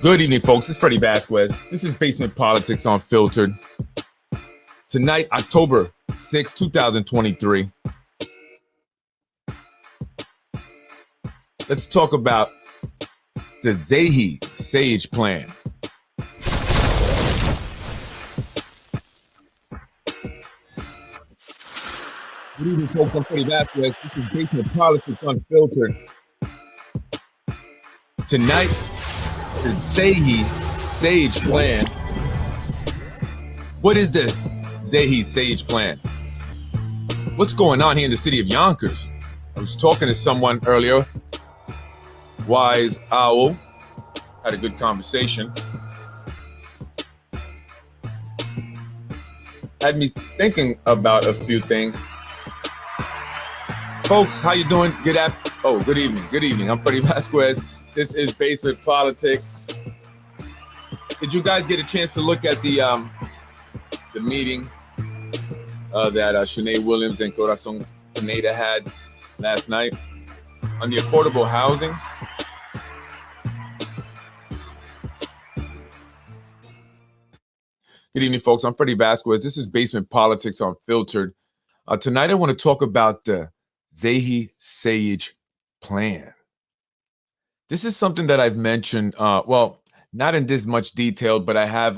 Good evening, folks. It's Freddy Vazquez. This is Basement Politics Unfiltered. Tonight, October 6, 2023. Let's talk about the Zehy Sayegh plan. Good evening, folks. I'm Freddy Vazquez. This is Basement Politics Unfiltered. Tonight, the Zehy Sayegh plan. What is the Zehy Sayegh plan? What's going on here in the city of Yonkers? I was talking to someone earlier, Wise Owl, had a good conversation. Had me thinking about a few things. Folks, how you doing? Good evening. Good evening. I'm Freddy Vazquez. This is Basement Politics. Did you guys get a chance to look at the meeting that Shanae Williams and Corazon Pineda had last night on the affordable housing? Good evening, folks. I'm Freddy Vazquez. This is Basement Politics Unfiltered. Tonight, I want to talk about the Zehy Sayegh plan. This is something that I've mentioned, not in this much detail, but I have,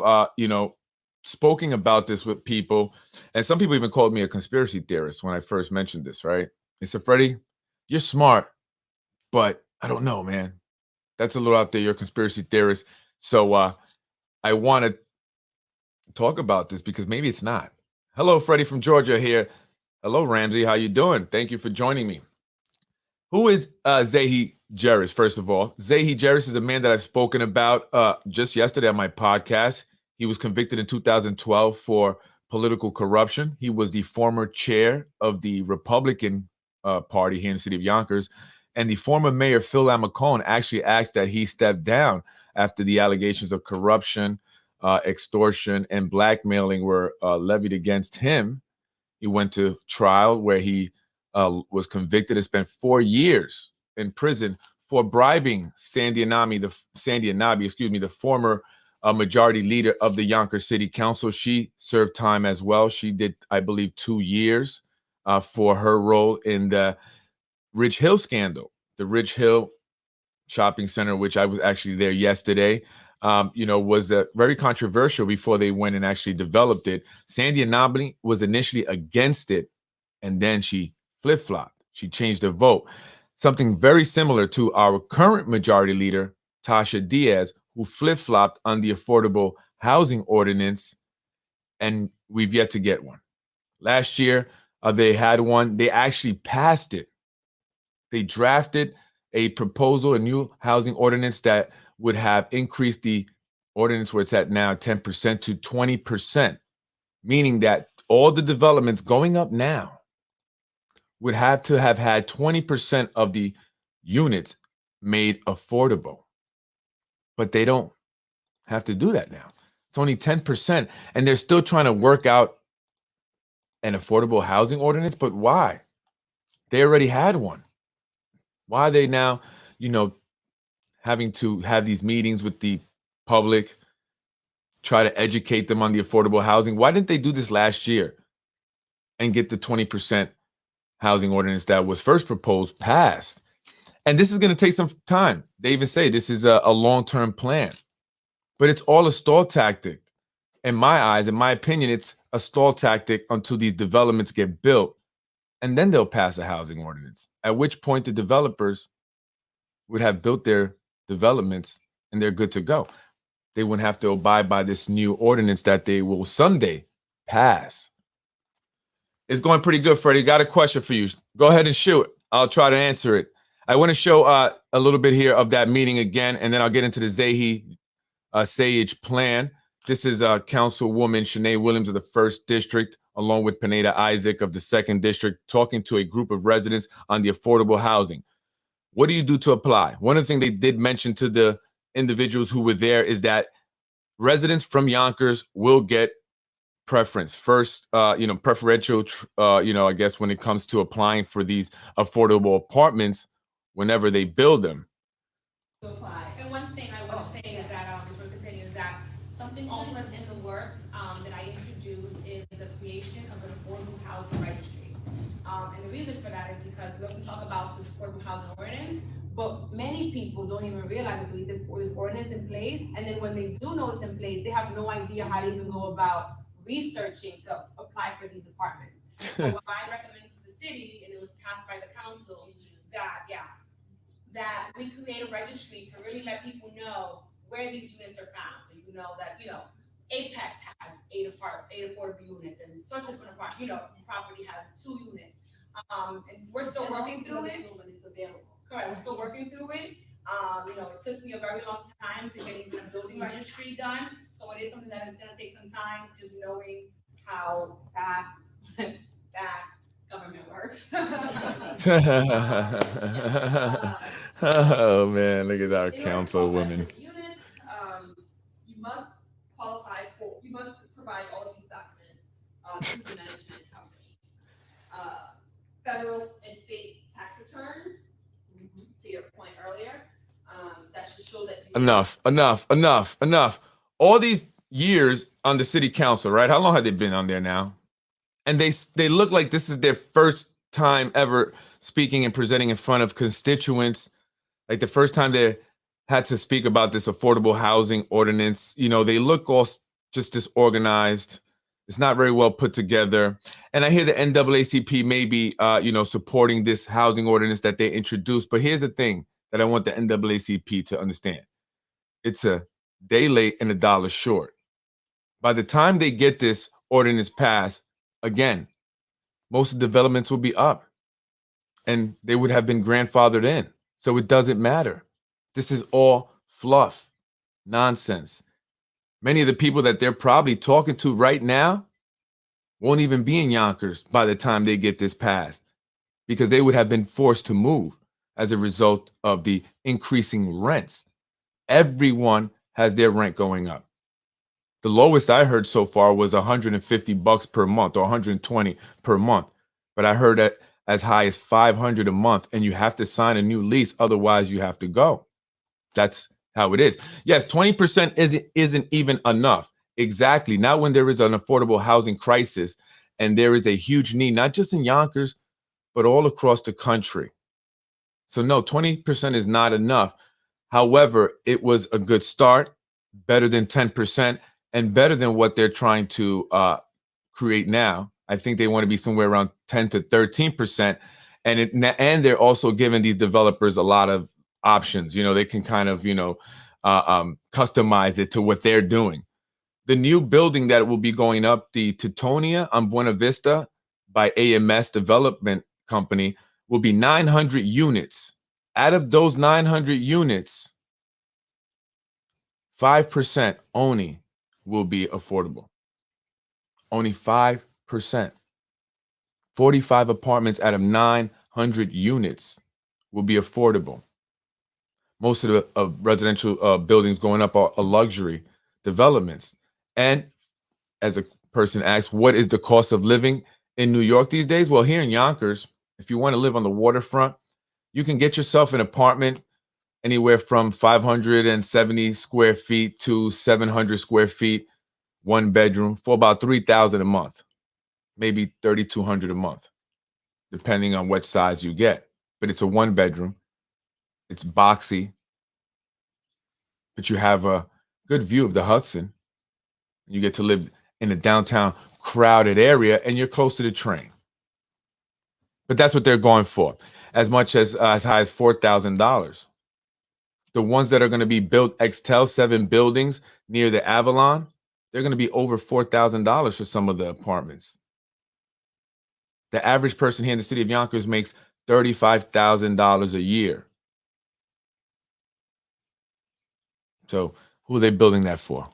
spoken about this with people. And some people even called me a conspiracy theorist when I first mentioned this, right? They said, Freddie, you're smart, but I don't know, man. That's a little out there. You're a conspiracy theorist. So I want to talk about this because maybe it's not. Hello, Freddie from Georgia here. Hello, Ramsey. How you doing? Thank you for joining me. Who is Zehy Sayegh, first of all? Zehy Sayegh is a man that I've spoken about just yesterday on my podcast. He was convicted in 2012 for political corruption. He was the former chair of the Republican Party here in the city of Yonkers. And the former mayor, Phil Amacone, actually asked that he step down after the allegations of corruption, extortion, and blackmailing were levied against him. He went to trial where he was convicted and spent 4 years in prison for bribing Sandy Anabi, the former majority leader of the Yonkers City Council. She served time as well. She did, I believe, 2 years for her role in the Ridge Hill scandal, the Ridge Hill shopping center, which I was actually there yesterday. Was very controversial before they went and actually developed it. Sandy Anabi was initially against it, and then she flip-flopped. She changed her vote. Something very similar to our current majority leader, Tasha Diaz, who flip-flopped on the affordable housing ordinance, and we've yet to get one. Last year, they had one. They actually passed it. They drafted a proposal, a new housing ordinance that would have increased the ordinance where it's at now 10% to 20%, meaning that all the developments going up now would have to have had 20% of the units made affordable. But they don't have to do that now. It's only 10%. And they're still trying to work out an affordable housing ordinance. But why? They already had one. Why are they now, having to have these meetings with the public, try to educate them on the affordable housing? Why didn't they do this last year and get the 20% housing ordinance that was first proposed passed? And this is going to take some time. They even say this is a long-term plan, but it's all a stall tactic. In my eyes, in my opinion, it's a stall tactic until these developments get built, and then they'll pass a housing ordinance, at which point the developers would have built their developments and they're good to go. They wouldn't have to abide by this new ordinance that they will someday pass. It's going pretty good, Freddie. Got a question for you. Go ahead and shoot. I'll try to answer it. I want to show a little bit here of that meeting again, and then I'll get into the Zehy Sayegh plan. This is Councilwoman Shanae Williams of the 1st District, along with Pineda Isaac of the 2nd District, talking to a group of residents on the affordable housing. What do you do to apply? One of the things they did mention to the individuals who were there is that residents from Yonkers will get preference first, preferential, I guess, when it comes to applying for these affordable apartments whenever they build them. Apply. And one thing I want to say is that reason for that is because we often talk about this affordable housing ordinance, but many people don't even realize that this ordinance in place, and then when they do know it's in place, they have no idea how to even go about researching to apply for these apartments. So what I recommended to the city, and it was passed by the council, that we create a registry to really let people know where these units are found. So you know that, Apex has eight affordable units, and such as an apartment, property has 2 units. And we're still working through it. It's available. Correct. We're still working through it. It took me a very long time to get even a building registry done. So it is something that is going to take some time, just knowing how fast government works. Oh man, look at our councilwoman. Units, you must you must provide all of these documents to the management company. Federal and state tax returns, to your point earlier, that should show that Enough. All these years on the city council, right? How long have they been on there now? And they look like this is their first time ever speaking and presenting in front of constituents. Like the first time they had to speak about this affordable housing ordinance. They look all just disorganized. It's not very well put together. And I hear the NAACP maybe, supporting this housing ordinance that they introduced. But here's the thing that I want the NAACP to understand. It's a day late and $1 short. By the time they get this ordinance passed, again, most of the developments will be up and they would have been grandfathered in. So it doesn't matter. This is all fluff, nonsense. Many of the people that they're probably talking to right now won't even be in Yonkers by the time they get this passed, because they would have been forced to move as a result of the increasing rents. Everyone has their rent going up. The lowest I heard so far was $150 per month or 120 per month. But I heard that as high as $500 a month, and you have to sign a new lease. Otherwise, you have to go. That's how it is. Yes, 20% isn't even enough. Exactly. Not when there is an affordable housing crisis and there is a huge need, not just in Yonkers, but all across the country. So no, 20% is not enough. However, it was a good start, better than 10%, and better than what they're trying to create now. I think they want to be somewhere around 10 to 13%. And they're also giving these developers a lot of options. They can kind of, customize it to what they're doing. The new building that will be going up, the Teutonia on Buena Vista by AMS Development Company, will be 900 units. Out of those 900 units, 5% only will be affordable. Only 5%. 45 apartments out of 900 units will be affordable. Most of the residential buildings going up are luxury developments. And as a person asks, what is the cost of living in New York these days? Well, here in Yonkers, if you want to live on the waterfront, you can get yourself an apartment anywhere from 570 square feet to 700 square feet, 1 bedroom, for about $3,000 a month, maybe $3,200 a month, depending on what size you get. But it's a 1 bedroom. It's boxy, but you have a good view of the Hudson. You get to live in a downtown crowded area, and you're close to the train. But that's what they're going for, as much as high as $4,000. The ones that are going to be built, Extel 7 buildings near the Avalon, they're going to be over $4,000 for some of the apartments. The average person here in the city of Yonkers makes $35,000 a year. So who are they building that for?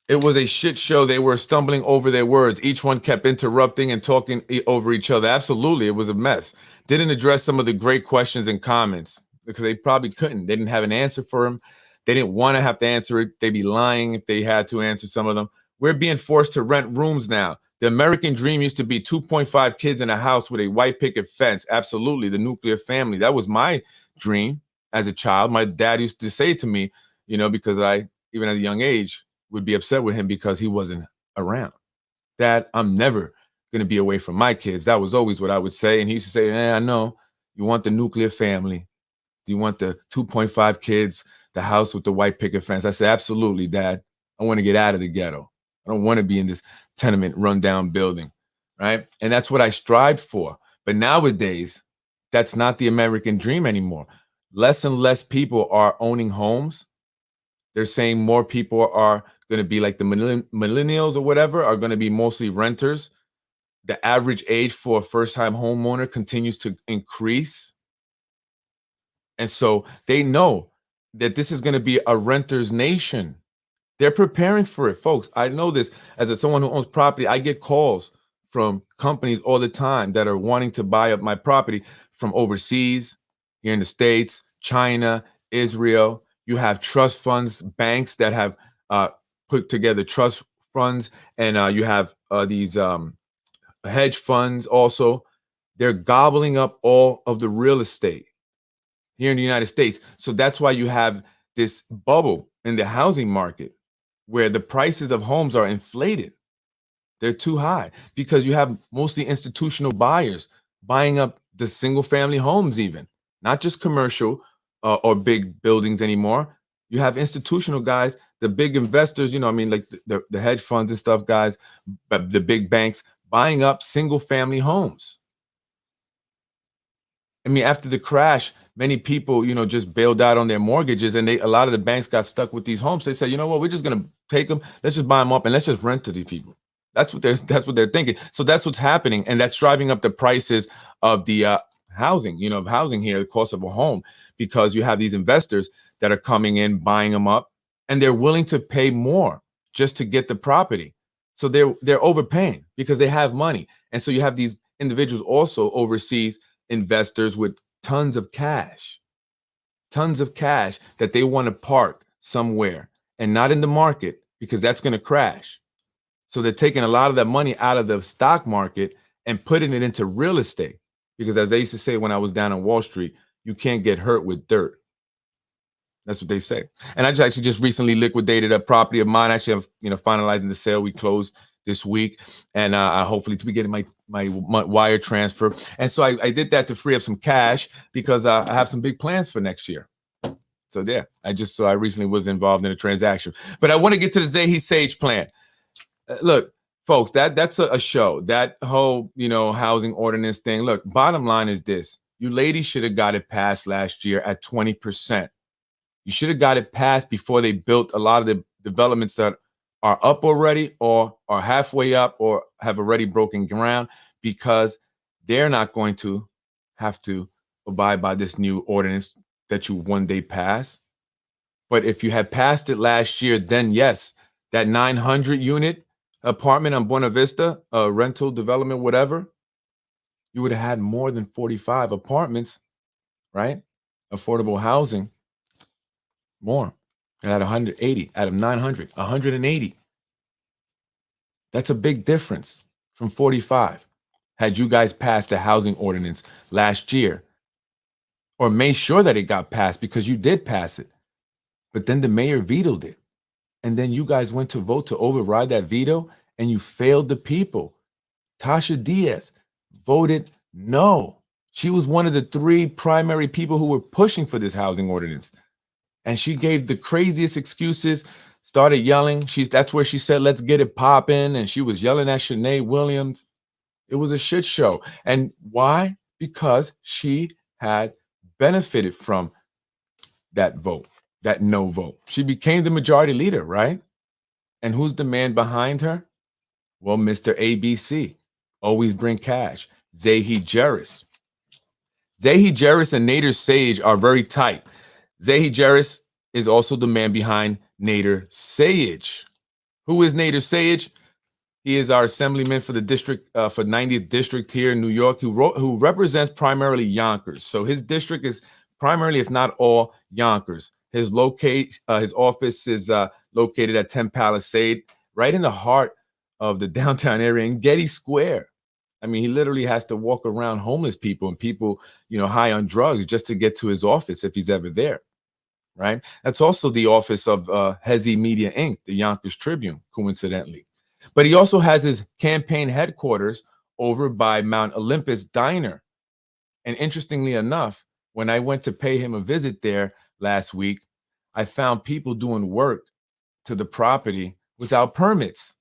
It was a shit show. They were stumbling over their words. Each one kept interrupting and talking over each other. Absolutely, it was a mess. Didn't address some of the great questions and comments because they probably couldn't. They didn't have an answer for them. They didn't want to have to answer it. They'd be lying if they had to answer some of them. We're being forced to rent rooms now. The American dream used to be 2.5 kids in a house with a white picket fence. Absolutely, the nuclear family. That was my dream as a child. My dad used to say to me, because I, even at a young age, would be upset with him because he wasn't around. Dad, I'm never going to be away from my kids. That was always what I would say. And he used to say, I know you want the nuclear family. Do you want the 2.5 kids, the house with the white picket fence? I said, absolutely, Dad. I want to get out of the ghetto. I don't want to be in this tenement rundown building, right? And that's what I strived for. But nowadays, that's not the American dream anymore. Less and less people are owning homes. They're saying more people are going to be like the millennials or whatever, are going to be mostly renters. The average age for a first-time homeowner continues to increase. And so they know that this is going to be a renter's nation. They're preparing for it, folks. I know this as someone who owns property. I get calls from companies all the time that are wanting to buy up my property from overseas, here in the States, China, Israel. You have trust funds, banks that have put together trust funds, and you have these hedge funds also. They're gobbling up all of the real estate here in the United States. So that's why you have this bubble in the housing market where the prices of homes are inflated. They're too high because you have mostly institutional buyers buying up the single family homes, even not just commercial or big buildings anymore. You have institutional guys, the big investors, like the hedge funds and stuff, guys, but the big banks buying up single family homes. I mean, after the crash, many people, just bailed out on their mortgages, and a lot of the banks got stuck with these homes. They said, you know what, we're just going to take them. Let's just buy them up and let's just rent to these people. That's what they're thinking. So that's what's happening, and that's driving up the prices of the housing. Of housing here, the cost of a home, because you have these investors that are coming in, buying them up, and they're willing to pay more just to get the property. So they're overpaying because they have money, and so you have these individuals also overseas, investors with tons of cash that they want to park somewhere and not in the market because that's going to crash. So they're taking a lot of that money out of the stock market and putting it into real estate, because as they used to say when I was down on Wall Street, you can't get hurt with dirt. That's what they say. And I actually just recently liquidated a property of mine. Actually, I'm finalizing the sale. We closed this week, and I hopefully to be getting my wire transfer. And so I did that to free up some cash because I have some big plans for next year. So yeah, I recently was involved in a transaction. But I want to get to the Zehy Sayegh plan. Look, folks, that's a show. That whole housing ordinance thing. Look, bottom line is this: you ladies should have got it passed last year at 20%. You should have got it passed before they built a lot of the developments that are up already or are halfway up or have already broken ground, because they're not going to have to abide by this new ordinance that you one day pass. But if you had passed it last year, then yes, that 900 unit apartment on Buena Vista, rental development, whatever, you would have had more than 45 apartments, right? Affordable housing, more. And at 180 out of 900, 180. That's a big difference from 45. Had you guys passed the housing ordinance last year, or made sure that it got passed, because you did pass it, but then the mayor vetoed it. And then you guys went to vote to override that veto, and you failed the people. Tasha Diaz voted no. She was one of the 3 primary people who were pushing for this housing ordinance. And she gave the craziest excuses, started yelling. That's where she said, let's get it popping. And she was yelling at Shanae Williams. It was a shit show. And why? Because she had benefited from that vote, that no vote. She became the majority leader, right? And who's the man behind her? Well, Mr. ABC, always bring cash, Zehy Sayegh. Zehy Sayegh and Nader Sayegh are very tight. Zehy Sayegh is also the man behind Nader Sayegh. Who is Nader Sayegh? He is our assemblyman for the district, for 90th district here in New York, who represents primarily Yonkers. So his district is primarily, if not all, Yonkers. His office is located at 10 Palisade, right in the heart of the downtown area in Getty Square. I mean, he literally has to walk around homeless people and people, high on drugs just to get to his office if he's ever there, right? That's also the office of Hezi Media Inc., the Yonkers Tribune, coincidentally. But he also has his campaign headquarters over by Mount Olympus Diner. And interestingly enough, when I went to pay him a visit there last week, I found people doing work to the property without permits.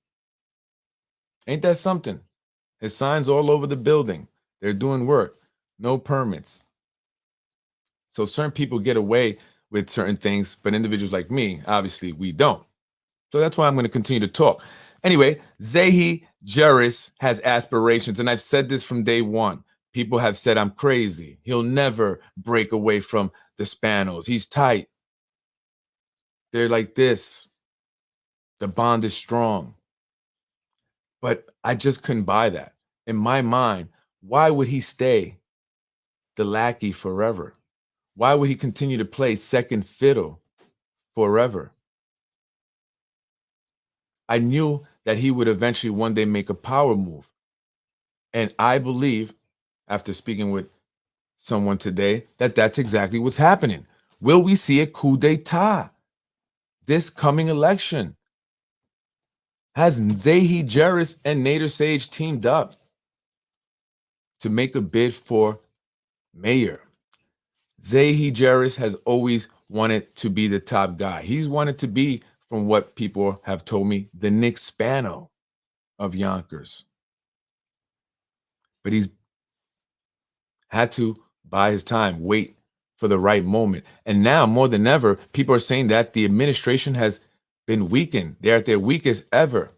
Ain't that something? His signs all over the building. They're doing work, no permits. So certain people get away with certain things, but individuals like me, obviously, we don't. So that's why I'm going to continue to talk. Anyway, Zehy Sayegh has aspirations, and I've said this from day one. People have said I'm crazy. He'll never break away from the Spanos. He's tight. They're like this. The bond is strong. But I just couldn't buy that. In my mind, why would he stay the lackey forever? Why would he continue to play second fiddle forever? I knew that he would eventually one day make a power move. And I believe, after speaking with someone today, that that's exactly what's happening. Will we see a coup d'etat this coming election? Has Zehy Sayegh and Nader Sage teamed up to make a bid for mayor? Zehy Sayegh has always wanted to be the top guy. He's wanted to be, from what people have told me, the Nick Spano of Yonkers. But he's had to buy his time, wait for the right moment. And now, more than ever, people are saying that the administration has been weakened. They're at their weakest ever.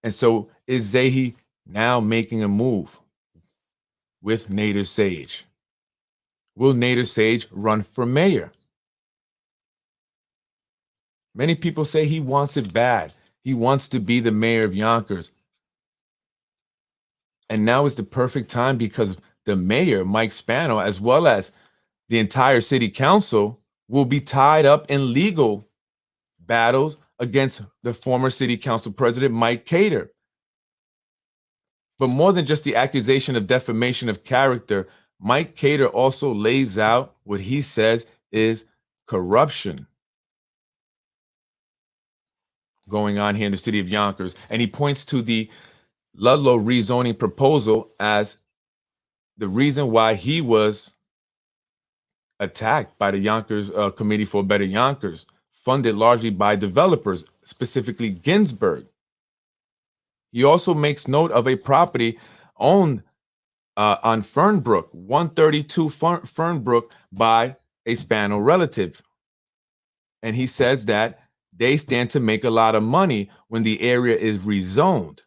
And so is Zehy now making a move with Nader Sage? Will Nader Sage run for mayor? Many people say he wants it bad. He wants to be the mayor of Yonkers. And now is the perfect time because the mayor, Mike Spano, as well as the entire city council, will be tied up in legal battles against the former city council president, Mike Cater. But more than just the accusation of defamation of character, Mike Cater also lays out what he says is corruption going on here in the city of Yonkers. And he points to the Ludlow rezoning proposal as the reason why he was attacked by the Yonkers Committee for Better Yonkers, funded largely by developers, specifically Ginsburg. He also makes note of a property owned on Fernbrook, 132 Fernbrook, by a Spano relative. And he says that they stand to make a lot of money when the area is rezoned.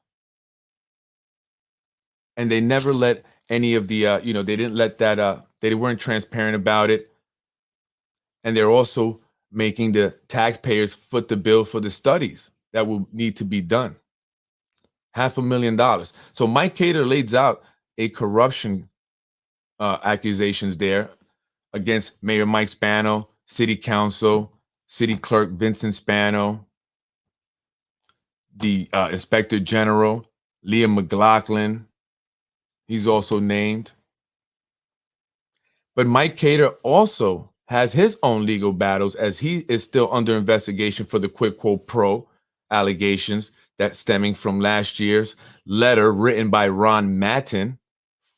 And they never let any of the, they didn't let that, they weren't transparent about it. And they're also making the taxpayers foot the bill for the studies that will need to be done. $500,000. So Mike Cater lays out a corruption accusations there against Mayor Mike Spano, City Council, City Clerk Vincent Spano, the Inspector General, Leah McLaughlin. He's also named. But Mike Cater also has his own legal battles as he is still under investigation for the quid quo pro allegations that stemming from last year's letter written by Ron Mattin,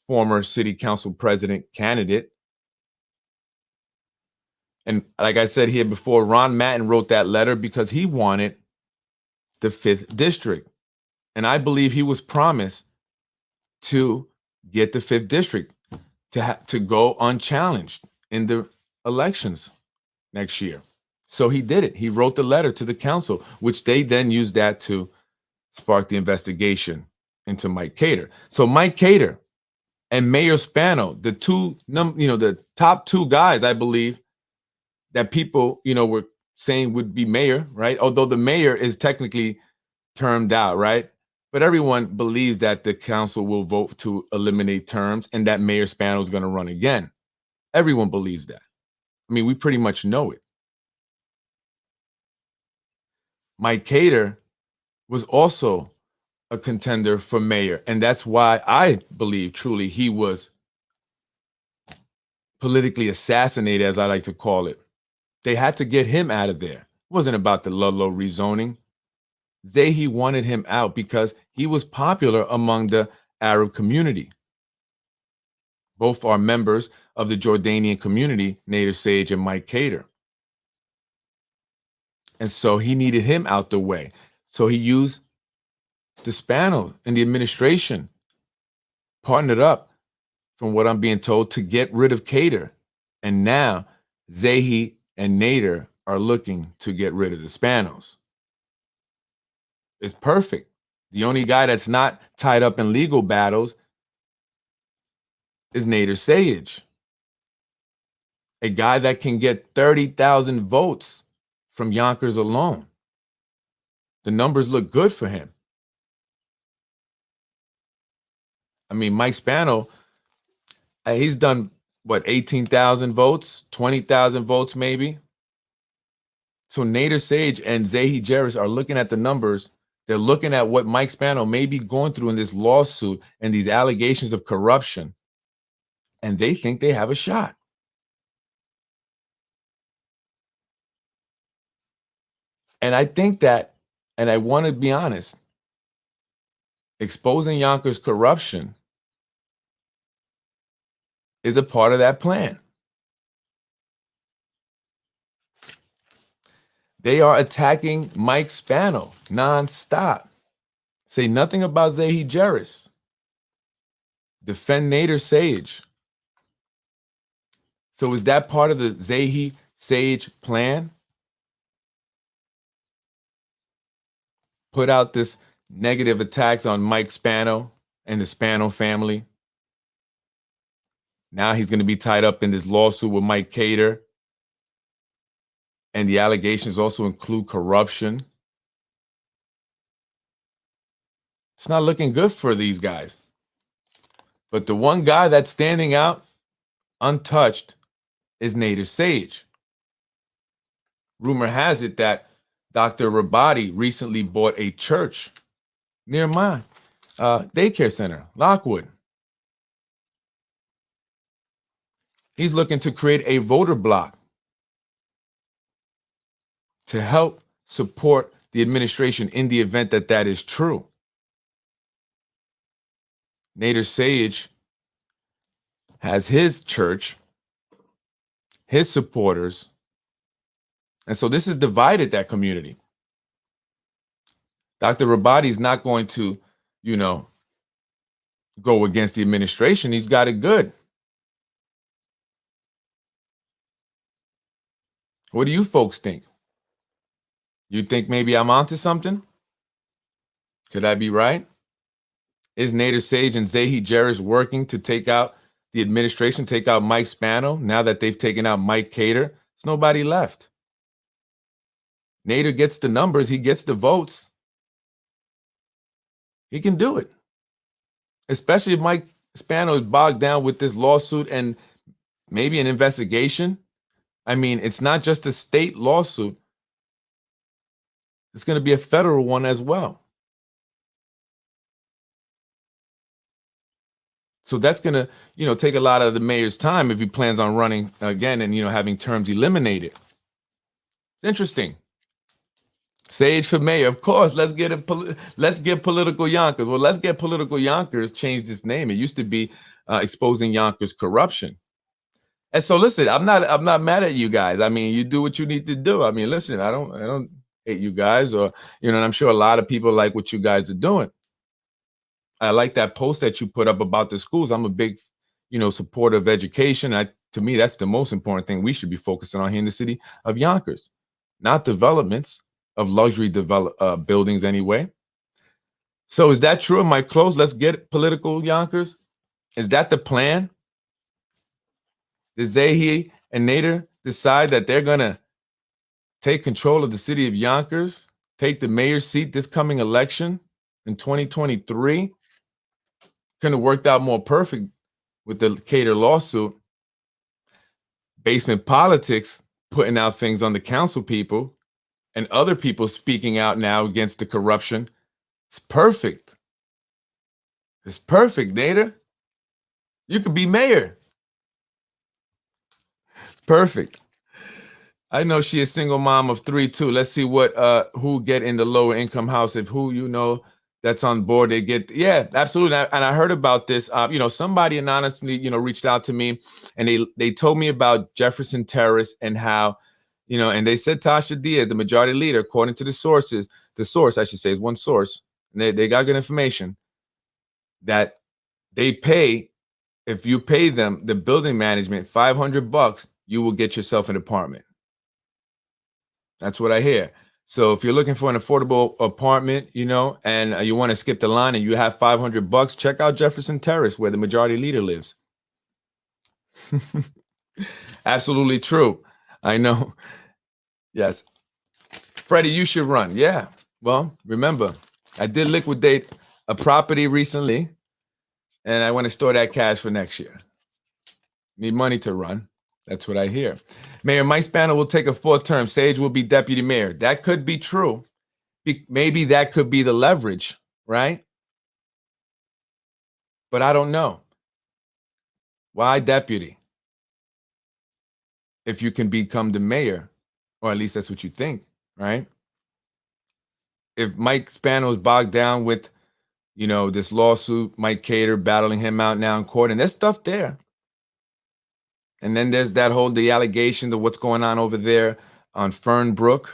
former city council president candidate. And like I said here before, Ron Mattin wrote that letter because he wanted the 5th district. And I believe he was promised to get the 5th district to go unchallenged in the elections next year. So he did it. He wrote the letter to the council, which they then used that to spark the investigation into Mike Cater. So Mike Cater and Mayor Spano, the the top 2 guys, I believe, that people, were saying would be mayor, right? Although the mayor is technically termed out, right? But everyone believes that the council will vote to eliminate terms and that Mayor Spano is going to run again. Everyone believes that. I mean, we pretty much know it. Mike Cater was also a contender for mayor, and that's why I believe truly he was politically assassinated, as I like to call it. They had to get him out of there. It wasn't about the Ludlow rezoning. Zehy wanted him out because he was popular among the Arab community. Both are members of the Jordanian community, Nader Sage and Mike Cater. And so he needed him out the way. So he used the Spano and the administration, partnered up, from what I'm being told, to get rid of Cater. And now Zehy and Nader are looking to get rid of the Spanos. It's perfect. The only guy that's not tied up in legal battles is Nader Sayegh, a guy that can get 30,000 votes from Yonkers alone. The numbers look good for him. I mean, Mike Spano, he's done, what, 18,000 votes, 20,000 votes maybe? So Nader Sage and Zehy Sayegh are looking at the numbers. They're looking at what Mike Spano may be going through in this lawsuit and these allegations of corruption, and they think they have a shot. And I think that, and I want to be honest, exposing Yonkers' corruption is a part of that plan. They are attacking Mike Spano nonstop. Say nothing about Zehy Sayegh. Defend Nader Sage. So is that part of the Zehy Sayegh plan? Put out this negative attacks on Mike Spano and the Spano family. Now he's going to be tied up in this lawsuit with Mike Cater. And the allegations also include corruption. It's not looking good for these guys. But the one guy that's standing out untouched is Nader Sage. Rumor has it that Dr. Rabadi recently bought a church near my daycare center, Lockwood. He's looking to create a voter bloc to help support the administration in the event that that is true. Nader Sage has his church, his supporters, and so this has divided that community. Dr. Rabadi is not going to, go against the administration. He's got it good. What do you folks think? You think maybe I'm onto something? Could I be right? Is Nader Sage and Zehy Sayegh working to take out the administration, take out Mike Spano? Now that they've taken out Mike Cater, there's nobody left. Nader gets the numbers, he gets the votes. He can do it. Especially if Mike Spano is bogged down with this lawsuit and maybe an investigation. I mean, it's not just a state lawsuit. It's going to be a federal one as well. So that's going to, take a lot of the mayor's time if he plans on running again and, having terms eliminated. It's interesting. Sage for mayor, of course. Let's get political Yonkers. Well, let's get political Yonkers changed its name. It used to be exposing Yonkers corruption. And so, listen, I'm not mad at you guys. I mean, you do what you need to do. I mean, listen, I don't hate you guys, or and I'm sure a lot of people like what you guys are doing. I like that post that you put up about the schools. I'm a big, supporter of education. To me, that's the most important thing we should be focusing on here in the city of Yonkers, not developments of luxury buildings anyway. So is that true? Am I close? Let's get political Yonkers. Is that the plan? Did Zehy and Nader decide that they're going to take control of the city of Yonkers, take the mayor's seat this coming election in 2023? Couldn't have worked out more perfect with the Cater lawsuit. Basement politics putting out things on the council people and other people speaking out now against the corruption. It's perfect. It's perfect, Nader. You could be mayor. It's perfect. I know she a single mom of 3 too. Let's see what who get in the lower income house. If who you know that's on board, they get. Yeah, absolutely. And I heard about this. Somebody anonymously, reached out to me, and they told me about Jefferson Terrace and how, and they said Tasha Diaz, the majority leader, according to the sources, the source I should say is one source. And they got good information that they pay. If you pay them the building management $500, you will get yourself an apartment. That's what I hear. So if you're looking for an affordable apartment, and you want to skip the line and you have $500, check out Jefferson Terrace, where the majority leader lives. Absolutely true. I know. Yes. Freddy, you should run. Yeah. Well, remember, I did liquidate a property recently, and I want to store that cash for next year. Need money to run. That's what I hear. Mayor Mike Spano will take a 4th term. Sage will be deputy mayor. That could be true. Maybe that could be the leverage, right? But I don't know. Why deputy? If you can become the mayor, or at least that's what you think, right? If Mike Spano is bogged down with, this lawsuit, Mike Cater battling him out now in court, and there's stuff there. And then there's the allegation of what's going on over there on Fernbrook.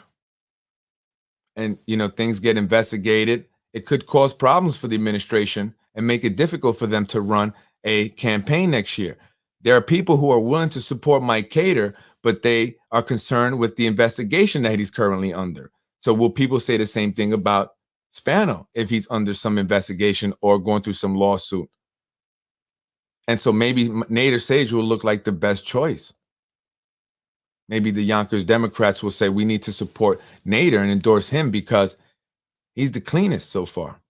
And, things get investigated. It could cause problems for the administration and make it difficult for them to run a campaign next year. There are people who are willing to support Mike Cater, but they are concerned with the investigation that he's currently under. So will people say the same thing about Spano if he's under some investigation or going through some lawsuit? And so maybe Nader Sage will look like the best choice. Maybe the Yonkers Democrats will say we need to support Nader and endorse him because he's the cleanest so far.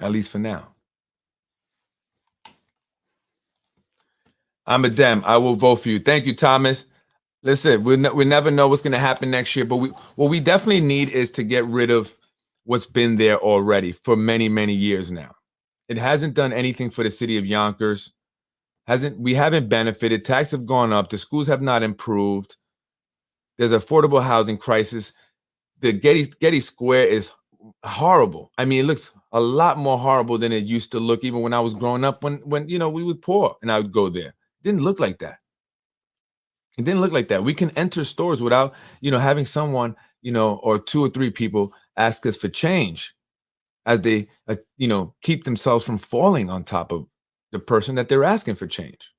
At least for now. I'm a Dem. I will vote for you. Thank you, Thomas. Listen, we never know what's going to happen next year, but what we definitely need is to get rid of what's been there already for many, many years now. It hasn't done anything for the city of Yonkers. We haven't benefited. Taxes have gone up. The schools have not improved. There's affordable housing crisis. The Getty Square is horrible. I mean, it looks a lot more horrible than it used to look even when I was growing up, when we were poor and I would go there. It didn't look like that. It didn't look like that. We can enter stores without, having someone, or 2 or 3 people ask us for change as they, keep themselves from falling on top of the person that they're asking for change.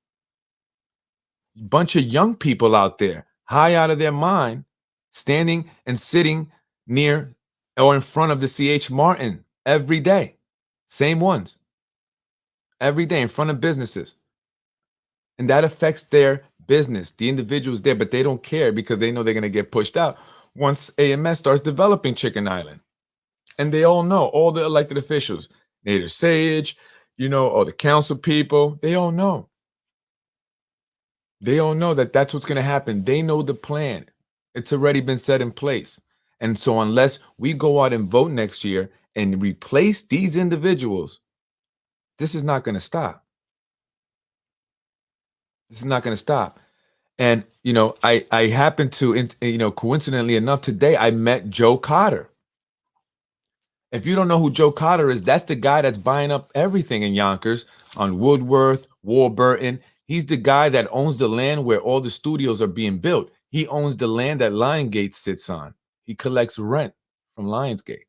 Bunch of young people out there, high out of their mind, standing and sitting near or in front of the C.H. Martin every day. Same ones. Every day in front of businesses. And that affects their business, the individuals there, but they don't care because they know they're going to get pushed out once AMS starts developing Chicken Island. And they all know, all the elected officials, Nader Sayegh, or the council people, they all know. They all know that that's what's going to happen. They know the plan. It's already been set in place. And so unless we go out and vote next year and replace these individuals, this is not going to stop. This is not going to stop. And, I happened to, coincidentally enough, today I met Joe Cotter. If you don't know who Joe Cotter is, that's the guy that's buying up everything in Yonkers on Woodworth, Warburton. He's the guy that owns the land where all the studios are being built. He owns the land that Lionsgate sits on. He collects rent from Lionsgate.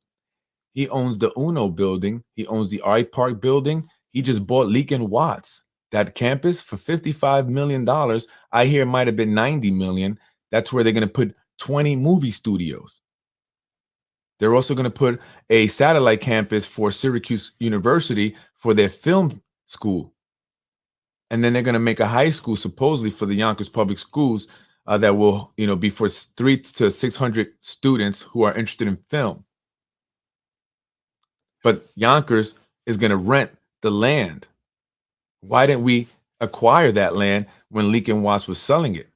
He owns the Uno building. He owns the Art Park building. He just bought Leak and Watts, that campus, for $55 million. I hear it might have been $90 million. That's where they're going to put 20 movie studios. They're also going to put a satellite campus for Syracuse University for their film school. And then they're going to make a high school, supposedly, for the Yonkers Public Schools that will, be for 300 to 600 students who are interested in film. But Yonkers is going to rent the land. Why didn't we acquire that land when Leak and Watts was selling it?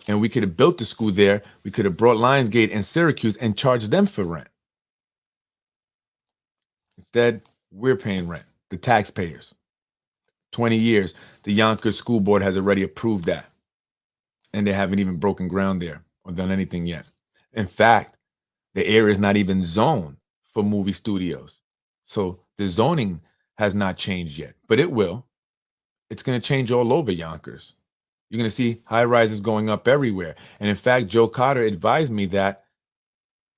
And we could have built the school there. We could have brought Lionsgate and Syracuse and charged them for rent. Instead, we're paying rent, the taxpayers. 20 years, the Yonkers School Board has already approved that. and they haven't even broken ground there or done anything yet. In fact, the area is not even zoned for movie studios. So the zoning has not changed yet, but it will. It's going to change all over Yonkers. You're going to see high rises going up everywhere. And in fact, Joe Carter advised me that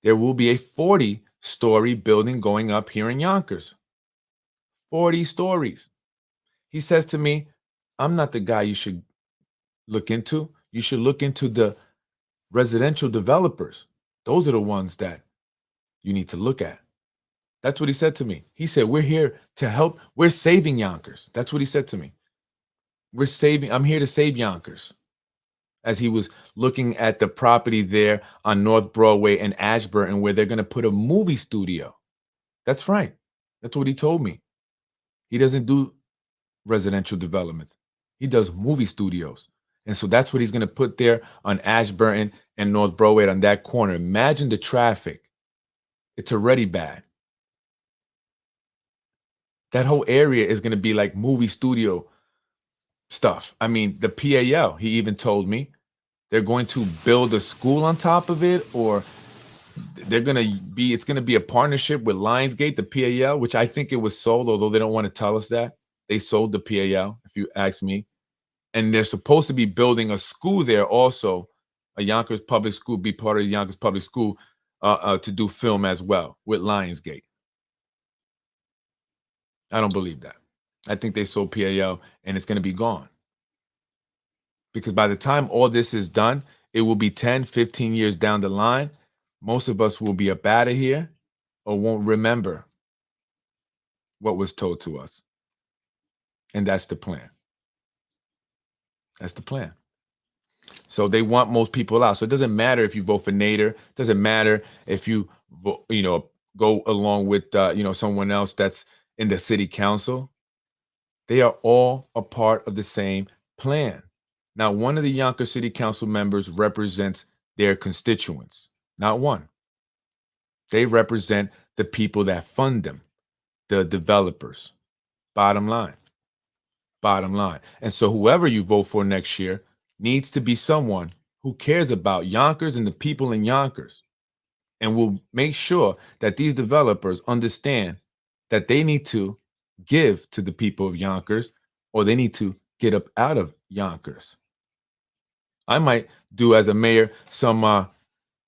there will be a 40-story building going up here in Yonkers. 40 stories. He says to me, I'm not the guy you should look into. You should look into the residential developers. Those are the ones that you need to look at. That's what he said to me. He said, we're here to help. We're saving Yonkers. That's what he said to me. I'm here to save Yonkers. As he was looking at the property there on North Broadway and Ashburn, where they're going to put a movie studio. That's right. That's what he told me. He doesn't do residential developments. He does movie studios. And so that's what he's going to put there on Ashburn and North Broadway on that corner. Imagine the traffic. It's already bad. That whole area is going to be like movie studio stuff. I mean, the PAL, he even told me, they're going to build a school on top of it, or it's going to be a partnership with Lionsgate, the PAL, which I think it was sold, although they don't want to tell us that. They sold the PAL, if you ask me. And they're supposed to be building a school there also, a Yonkers public school, be part of the Yonkers public school to do film as well with Lionsgate. I don't believe that. I think they sold PAL and it's going to be gone. Because by the time all this is done, it will be 10, 15 years down the line. Most of us will be up out of here or won't remember what was told to us. And that's the plan. That's the plan. So they want most people out. So it doesn't matter if you vote for Nader. It doesn't matter if you go along with someone else that's in the city council. They are all a part of the same plan. Now, one of the Yonkers City Council members represents their constituents, not one. They represent the people that fund them, the developers. Bottom line. Bottom line. And so whoever you vote for next year needs to be someone who cares about Yonkers and the people in Yonkers and will make sure that these developers understand that they need to give to the people of Yonkers or they need to get up out of Yonkers. I might do as a mayor some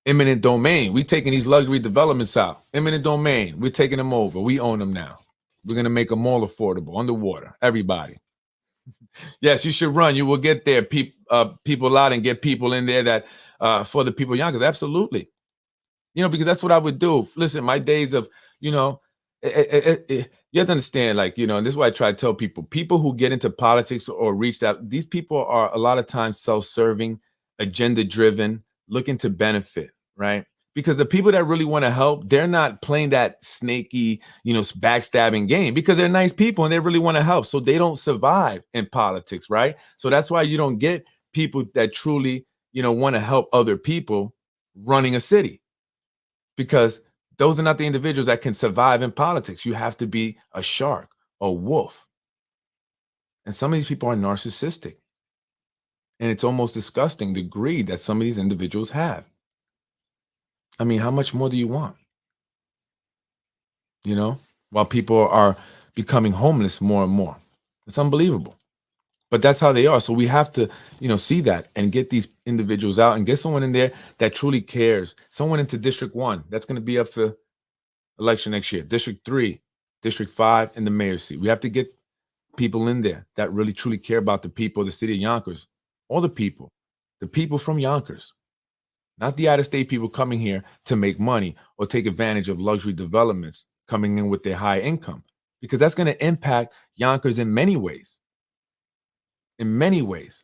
eminent domain. We're taking these luxury developments out. Eminent domain. We're taking them over. We own them now. We're going to make them all affordable, underwater, everybody. Yes, you should run. You will get there, people out and get people in there that for the people of Yonkers. Absolutely. Because that's what I would do. Listen, my days of, you have to understand, and this is why I try to tell people who get into politics or reach out, these people are a lot of times self-serving, agenda-driven, looking to benefit, right? Because the people that really want to help, they're not playing that snaky, backstabbing game because they're nice people and they really want to help. So they don't survive in politics, right? So that's why you don't get people that truly, want to help other people running a city, because those are not the individuals that can survive in politics. You have to be a shark, a wolf. And some of these people are narcissistic. And it's almost disgusting, the greed that some of these individuals have. I mean, how much more do you want? While people are becoming homeless more and more. It's unbelievable. But that's how they are. So we have to, see that and get these individuals out and get someone in there that truly cares. Someone into District 1 that's going to be up for election next year. District 3, District 5, and the mayor's seat. We have to get people in there that really truly care about the people of the city of Yonkers. All the people from Yonkers. Not the out-of-state people coming here to make money or take advantage of luxury developments coming in with their high income, because that's going to impact Yonkers in many ways. In many ways.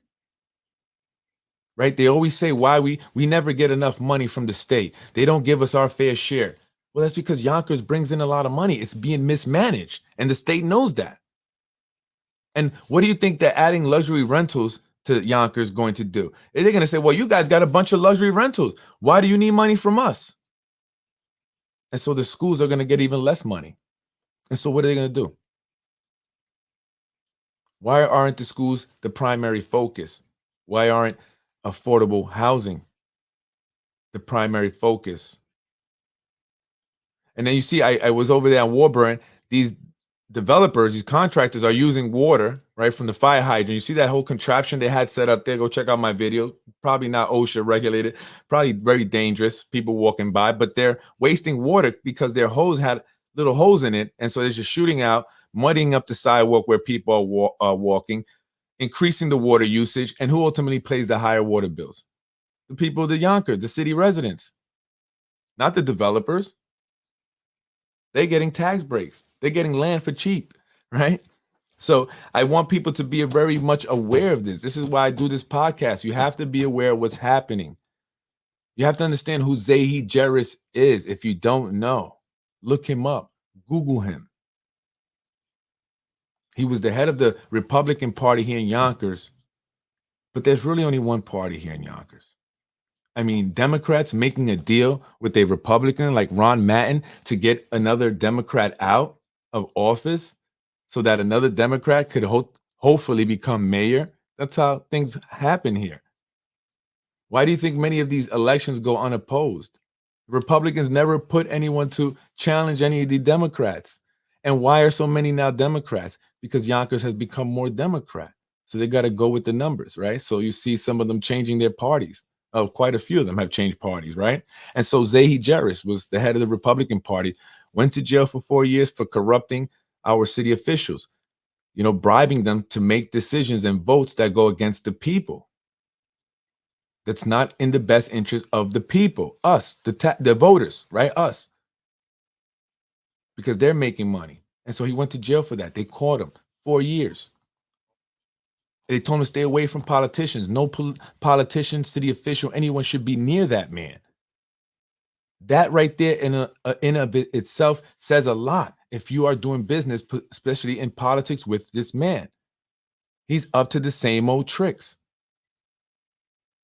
Right? They always say why we never get enough money from the state. They don't give us our fair share. Well, that's because Yonkers brings in a lot of money. It's being mismanaged, and the state knows that. And what do you think that adding luxury rentals to Yonkers going to do? They're going to say, well, you guys got a bunch of luxury rentals. Why do you need money from us? And so the schools are going to get even less money. And so what are they going to do? Why aren't the schools the primary focus? Why aren't affordable housing the primary focus. And then you see, I was over there on Warburn. These developers, these contractors are using water, right, from the fire hydrant. You see that whole contraption they had set up there? Go check out my video. Probably not OSHA regulated, probably very dangerous, people walking by, but they're wasting water because their hose had little holes in it. And so they're just shooting out, muddying up the sidewalk where people are walking, increasing the water usage. And who ultimately pays the higher water bills? The people of the Yonkers, the city residents, not the developers. They're getting tax breaks. They're getting land for cheap, right? So I want people to be very much aware of this. This is why I do this podcast. You have to be aware of what's happening. You have to understand who Zehy Sayegh is. If you don't know, look him up. Google him. He was the head of the Republican Party here in Yonkers, but there's really only one party here in Yonkers. I mean, Democrats making a deal with a Republican like Ron Mattin to get another Democrat out of office so that another Democrat could hopefully become mayor. That's how things happen here. Why do you think many of these elections go unopposed? Republicans never put anyone to challenge any of the Democrats. And why are so many now Democrats? Because Yonkers has become more Democrat. So they got to go with the numbers, right? So you see some of them changing their parties. Quite a few of them have changed parties, right? And so Zehy Sayegh was the head of the Republican Party, went to jail for 4 years for corrupting our city officials, bribing them to make decisions and votes that go against the people. That's not in the best interest of the people, us, the voters, right? Us, because they're making money. And so he went to jail for that. They caught him 4 years. They told him to stay away from politicians. No politician, city official, anyone should be near that man. That right there in of itself says a lot if you are doing business, especially in politics, with this man. He's up to the same old tricks.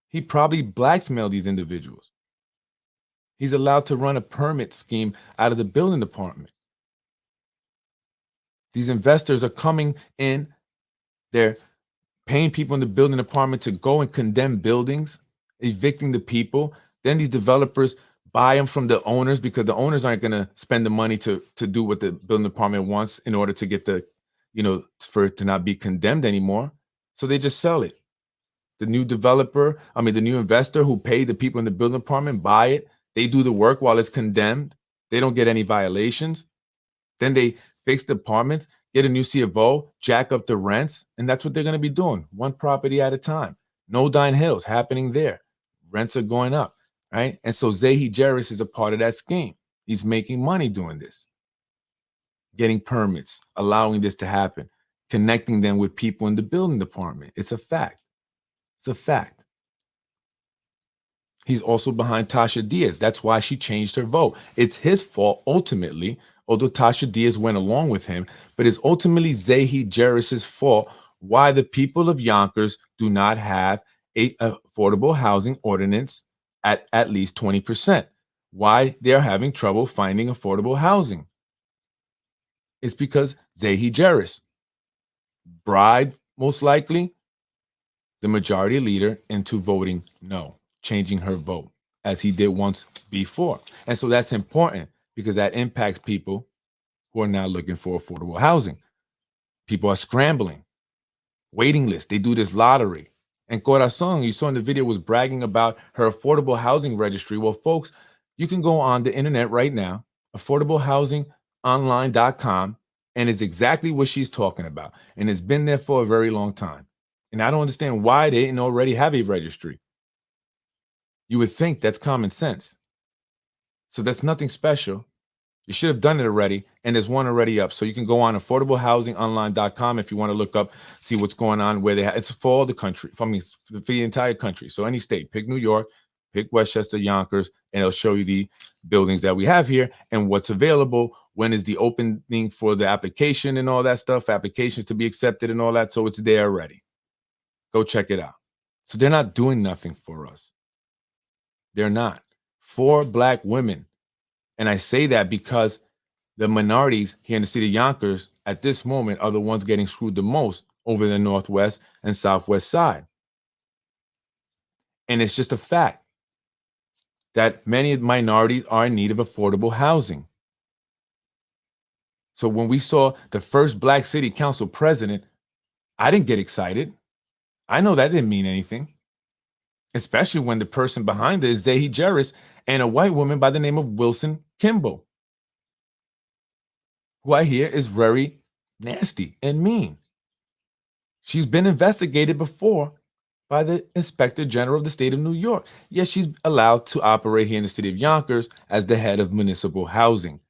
He probably blackmailed these individuals. He's allowed to run a permit scheme out of the building department. These investors are coming in, they're paying people in the building department to go and condemn buildings, evicting the people. Then these developers buy them from the owners because the owners aren't going to spend the money to do what the building department wants in order to get for it to not be condemned anymore. So they just sell it. The new the new investor who paid the people in the building department, buy it. They do the work while it's condemned. They don't get any violations. Then they fix the apartments, get a new CFO, jack up the rents, and that's what they're going to be doing, one property at a time. No Dine Hills happening there. Rents are going up, right? And so Zehy Sayegh is a part of that scheme. He's making money doing this, getting permits, allowing this to happen, connecting them with people in the building department. It's a fact. It's a fact. He's also behind Tasha Diaz. That's why she changed her vote. It's his fault ultimately, although Tasha Diaz went along with him, but it's ultimately Zehy Sayegh's fault why the people of Yonkers do not have a affordable housing ordinance at least 20%. Why they're having trouble finding affordable housing. It's because Zehy Sayegh bribed, most likely, the majority leader into voting no, changing her vote, as he did once before. And so that's important because that impacts people who are now looking for affordable housing. People are scrambling, waiting lists. They do this lottery. And Corazon, you saw in the video, was bragging about her affordable housing registry. Well, folks, you can go on the internet right now, affordablehousingonline.com, and it's exactly what she's talking about. And it's been there for a very long time. And I don't understand why they didn't already have a registry. You would think that's common sense. So that's nothing special. You should have done it already, and there's one already up. So you can go on affordablehousingonline.com if you want to look up, see what's going on, where they have. It's for all the country, for the entire country. So any state, pick New York, pick Westchester, Yonkers, and it'll show you the buildings that we have here and what's available, when is the opening for the application and all that stuff, applications to be accepted and all that. So it's there already. Go check it out. So they're not doing nothing for us. They're not. For Black women. And I say that because the minorities here in the city of Yonkers at this moment are the ones getting screwed the most over the Northwest and Southwest side. And it's just a fact that many minorities are in need of affordable housing. So when we saw the first Black city council president, I didn't get excited. I know that didn't mean anything, especially when the person behind it is Zehy Sayegh and a white woman by the name of Wilson Kimball, who I hear is very nasty and mean. She's been investigated before by the Inspector General of the state of New York. Yes, she's allowed to operate here in the city of Yonkers as the head of municipal housing.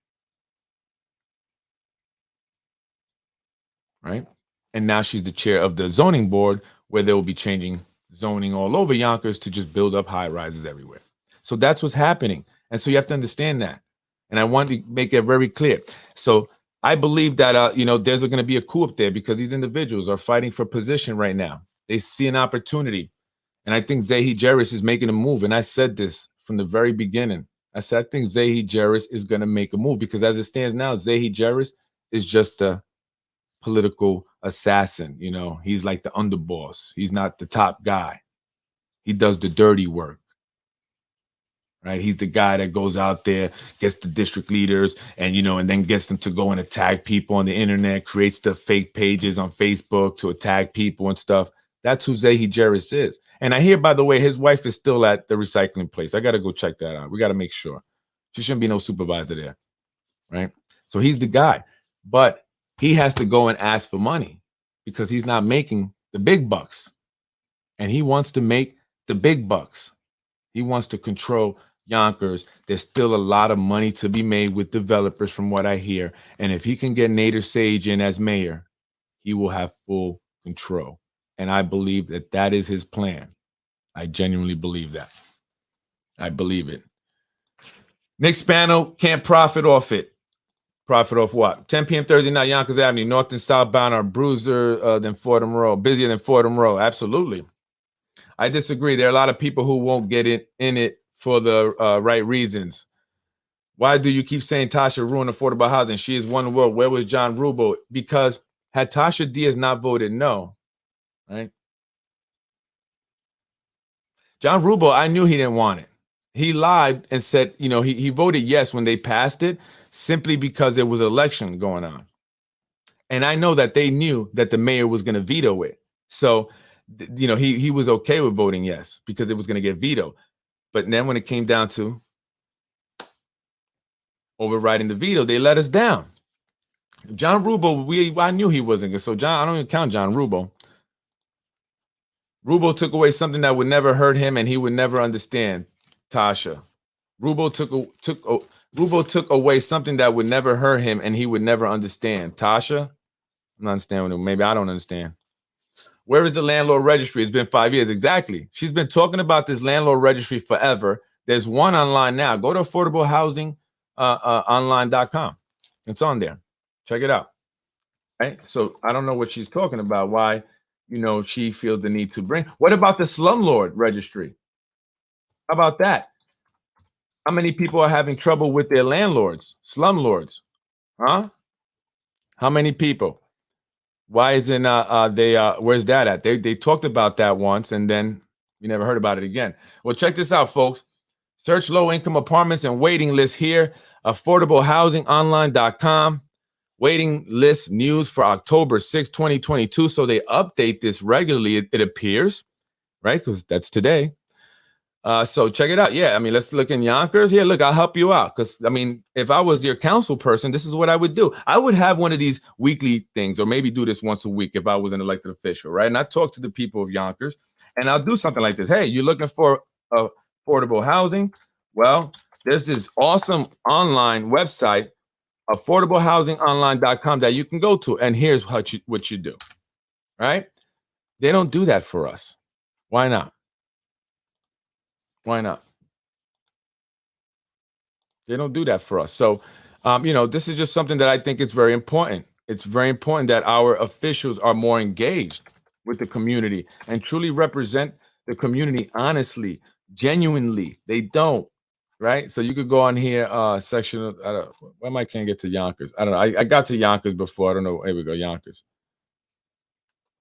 Right? And now she's the chair of the zoning board, where they will be changing zoning all over Yonkers to just build up high rises everywhere. So that's what's happening. And so you have to understand that. And I want to make it very clear. So I believe that, there's going to be a coup up there because these individuals are fighting for position right now. They see an opportunity. And I think Zehy Sayegh is making a move. And I said this from the very beginning. I said, I think Zehy Sayegh is going to make a move because as it stands now, Zehy Sayegh is just a political assassin. He's like the underboss. He's not the top guy. He does the dirty work. Right? He's the guy that goes out there, gets the district leaders and then gets them to go and attack people on the internet, creates the fake pages on Facebook to attack people and stuff. That's who Zehy Sayegh is. And I hear, by the way, his wife is still at the recycling place. I got to go check that out. We got to make sure. She shouldn't be no supervisor there. Right? So he's the guy. But he has to go and ask for money because he's not making the big bucks. And he wants to make the big bucks. He wants to control Yonkers. There's still a lot of money to be made with developers from what I hear. And if he can get Nader Sage in as mayor, he will have full control. And I believe that is his plan. I genuinely believe that. I believe it. Nick Spano can't profit off it. Profit off what? 10 p.m. Thursday night, Yonkers Avenue, north and southbound are busier than Fordham Road. Absolutely. I disagree. There are a lot of people who won't get in it for the right reasons. Why do you keep saying Tasha ruined affordable housing? She is one world. Where was John Rubel? Because had Tasha Diaz not voted no, right? John Rubel, I knew he didn't want it. He lied and said, he voted yes when they passed it simply because there was an election going on. And I know that they knew that the mayor was going to veto it. So, he was okay with voting yes because it was going to get vetoed. But then when it came down to overriding the veto, they let us down. John Rubel, I knew he wasn't good. So I don't even count John Rubel. Rubel took away something that would never hurt him and he would never understand. Tasha. Rubel took away something that would never hurt him and he would never understand. Tasha? I'm not understanding. Maybe I don't understand. Where is the landlord registry? It's been 5 years. Exactly. She's been talking about this landlord registry forever. There's one online now. Go to affordablehousing.online.com. It's on there. Check it out. Right? So I don't know what she's talking about. Why, she feels the need to bring. What about the slumlord registry? How about that? How many people are having trouble with their landlords, slumlords? Huh? How many people? Why isn't where's that at? They talked about that once and then we never heard about it again. Well, check this out, folks. Search low-income apartments and waiting list here. Affordablehousing.online.com. Waiting list news for October 6, 2022. So they update this regularly, it appears, right? Because that's today. So check it out. Yeah, let's look in Yonkers. Here, look, I'll help you out. Because, if I was your council person, this is what I would do. I would have one of these weekly things or maybe do this once a week if I was an elected official, right? And I talk to the people of Yonkers and I'll do something like this. Hey, you're looking for affordable housing? Well, there's this awesome online website, affordablehousing.online.com, that you can go to. And here's what you do, right? They don't do that for us. Why not? Why not? They don't do that for us. So, this is just something that I think is very important. It's very important that our officials are more engaged with the community and truly represent the community honestly, genuinely. They don't, right? So you could go on here, section of, why am I can't get to Yonkers? I don't know. I got to Yonkers before. I don't know. Here we go, Yonkers.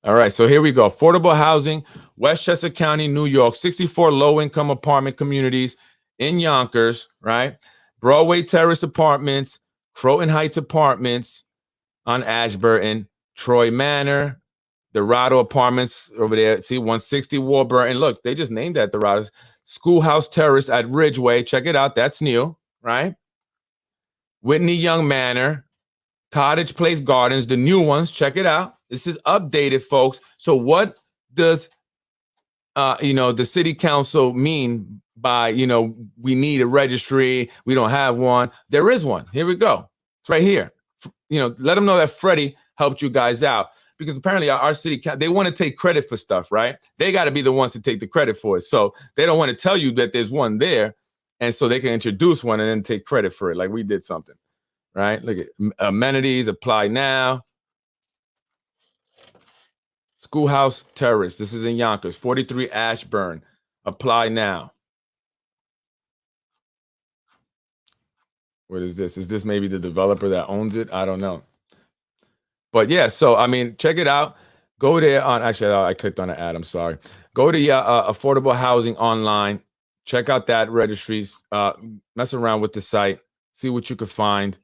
All right, so here we go. Affordable housing, Westchester County, New York, 64 low-income apartment communities in Yonkers, right? Broadway Terrace Apartments, Croton Heights Apartments on Ashburton, Troy Manor, Dorado Apartments over there. See, 160 Warburton. Look, they just named that Dorado. Schoolhouse Terrace at Ridgeway. Check it out. That's new, right? Whitney Young Manor, Cottage Place Gardens, the new ones. Check it out. This is updated, folks. So what does the city council mean by, we need a registry, we don't have one? There is one. Here we go. It's right here. Let them know that Freddy helped you guys out, because apparently our city, they want to take credit for stuff, right? They got to be the ones to take the credit for it. So they don't want to tell you that there's one there, and so they can introduce one and then take credit for it, like we did something, right? Look at amenities, apply now. Schoolhouse Terrace. This is in Yonkers, 43 Ashburn. Apply now. What is this? Is this maybe the developer that owns it? I don't know. But yeah, so I mean, check it out. Go there on, actually, I clicked on an ad. I'm sorry. Go to affordable housing online. Check out that registries. Mess around with the site. See what you could find.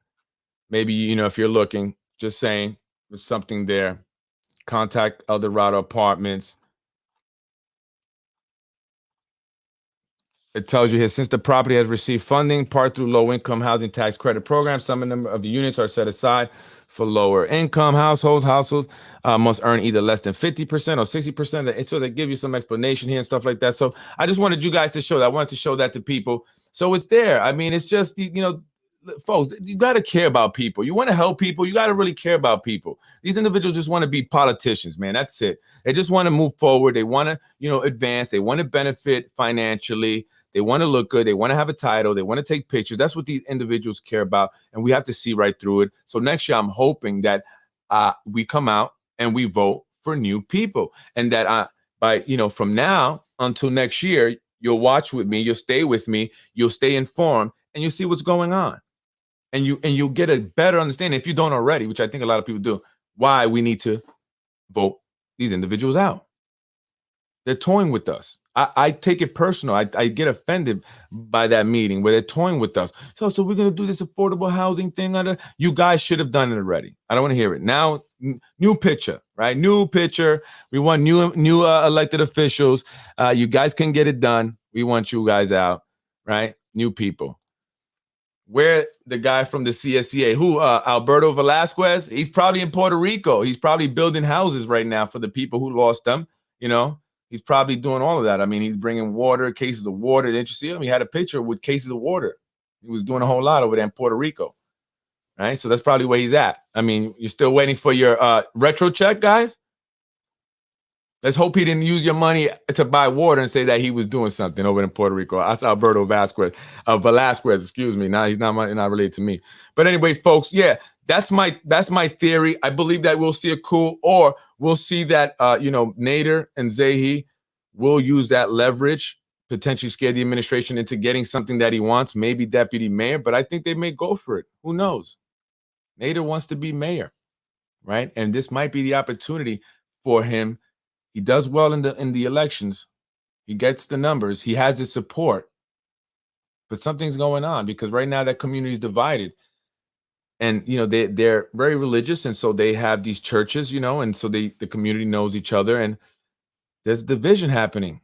Maybe, if you're looking, just saying there's something there. Contact El Dorado Apartments. It tells you here, since the property has received funding, part through low-income housing tax credit program, some of the units are set aside for lower income households. Households must earn either less than 50% or 60%. So they give you some explanation here and stuff like that. So I just wanted you guys to show that. I wanted to show that to people. So it's there. I mean, it's just, folks, you got to care about people. You want to help people. You got to really care about people. These individuals just want to be politicians, man. That's it. They just want to move forward. They want to, advance. They want to benefit financially. They want to look good. They want to have a title. They want to take pictures. That's what these individuals care about. And we have to see right through it. So next year, I'm hoping that we come out and we vote for new people. And that from now until next year, you'll watch with me. You'll stay with me. You'll stay informed, and you'll see what's going on. And you'll get a better understanding, if you don't already, which I think a lot of people do, why we need to vote these individuals out. They're toying with us. I take it personal. I get offended by that meeting where they're toying with us. So we're going to do this affordable housing thing. You guys should have done it already. I don't want to hear it. Now, new picture, right? New picture. We want new elected officials. You guys can get it done. We want you guys out, right? New people. Where the guy from the CSCA, who Alberto Vazquez, he's probably in Puerto Rico. He's probably building houses right now for the people who lost them. He's probably doing all of that. I mean, he's bringing water, cases of water. Didn't you see him? He had a picture with cases of water. He was doing a whole lot over there in Puerto Rico, right? So that's probably where he's at. I mean, you're still waiting for your retro check, guys? Let's hope he didn't use your money to buy water and say that he was doing something over in Puerto Rico. That's Alberto Vazquez, excuse me. Now he's not related to me. But anyway, folks, yeah, that's my theory. I believe that we'll see a coup, or we'll see that Nader and Zehy will use that leverage, potentially scare the administration into getting something that he wants, maybe deputy mayor. But I think they may go for it. Who knows? Nader wants to be mayor, right? And this might be the opportunity for him. He does well in the elections. He gets the numbers. He has the support. But something's going on, because right now that community is divided. And, they're very religious. And so they have these churches, and so the community knows each other. And there's division happening.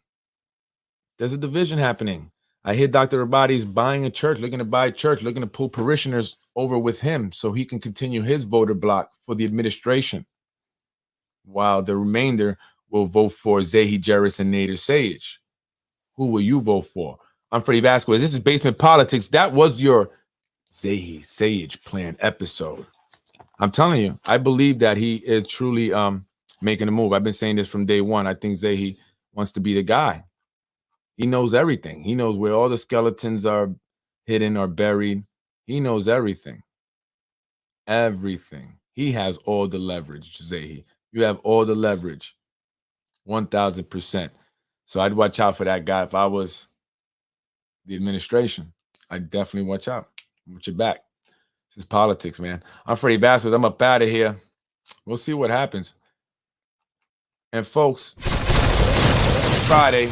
There's a division happening. I hear Dr. Rabadi's buying a church, looking to buy a church, looking to pull parishioners over with him so he can continue his voter block for the administration, while the remainder will vote for Zehy Sayegh and Zehy Sayegh. Who will you vote for? I'm Freddy Vazquez. This is Basement Politics. That was your Zehy Sayegh plan episode. I'm telling you, I believe that he is truly making a move. I've been saying this from day one. I think Zehy wants to be the guy. He knows everything. He knows where all the skeletons are hidden or buried. He knows everything. Everything. He has all the leverage, Zehy. You have all the leverage. 1,000%. So I'd watch out for that guy. If I was the administration, I'd definitely watch out. Watch your back. This is politics, man. I'm Freddy Vazquez. I'm up out of here. We'll see what happens. And folks, Friday,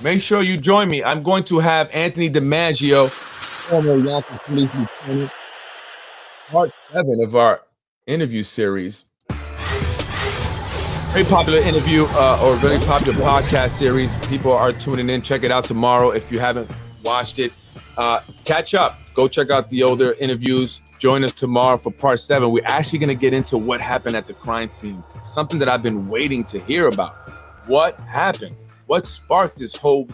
make sure you join me. I'm going to have Anthony DiMaggio, former Yonkers Police Lieutenant, part 7 of our interview series. Very popular interview or very popular podcast series. People are tuning in. Check it out tomorrow if you haven't watched it. Catch up. Go check out the older interviews. Join us tomorrow for part 7. We're actually going to get into what happened at the crime scene. Something that I've been waiting to hear about. What happened? What sparked this whole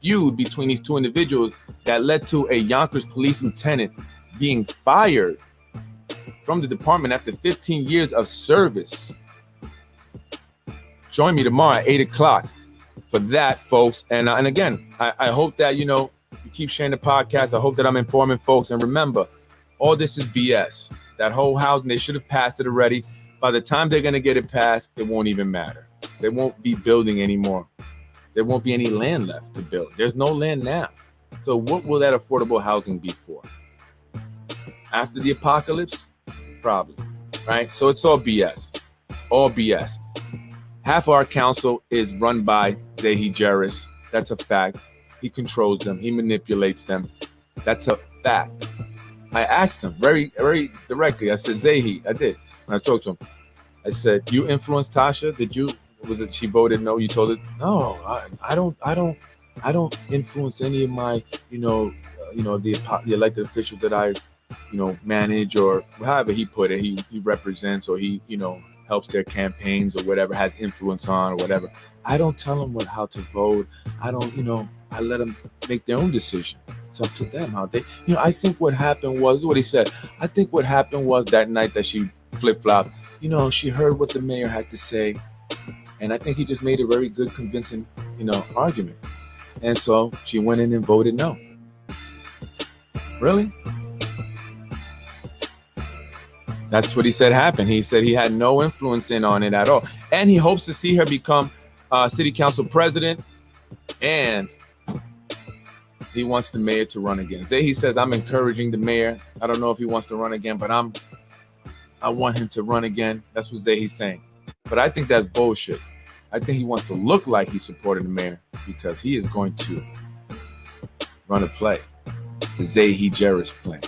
feud between these two individuals that led to a Yonkers police lieutenant being fired from the department after 15 years of service? Join me tomorrow at 8 o'clock for that, folks. And again, I hope that, you keep sharing the podcast. I hope that I'm informing folks. And remember, all this is BS. That whole housing, they should have passed it already. By the time they're going to get it passed, it won't even matter. They won't be building anymore. There won't be any land left to build. There's no land now. So what will that affordable housing be for? After the apocalypse? Probably, right? So it's all BS. It's all BS. Half of our council is run by Zehy Sayegh. That's a fact. He controls them. He manipulates them. That's a fact. I asked him very, very directly. I said, Zehy, I did. When I talked to him, I said, you influenced Tasha? Was it she voted no? You told her, no, I don't influence any of my, the elected officials that I, manage or however he put it. He represents or he, helps their campaigns or whatever, has influence on or whatever. I don't tell them how to vote. I don't, I let them make their own decision. It's up to them how they, I think what happened was what he said. I think what happened was that night that she flip-flopped, she heard what the mayor had to say. And I think he just made a very good, convincing, argument. And so she went in and voted no. Really? That's what he said happened. He said he had no influence on it at all. And he hopes to see her become city council president. And he wants the mayor to run again. Zehy says, I'm encouraging the mayor. I don't know if he wants to run again, but I want him to run again. That's what Zehy's saying. But I think that's bullshit. I think he wants to look like he's supporting the mayor because he is going to run a play, the Zehy Sayegh plan.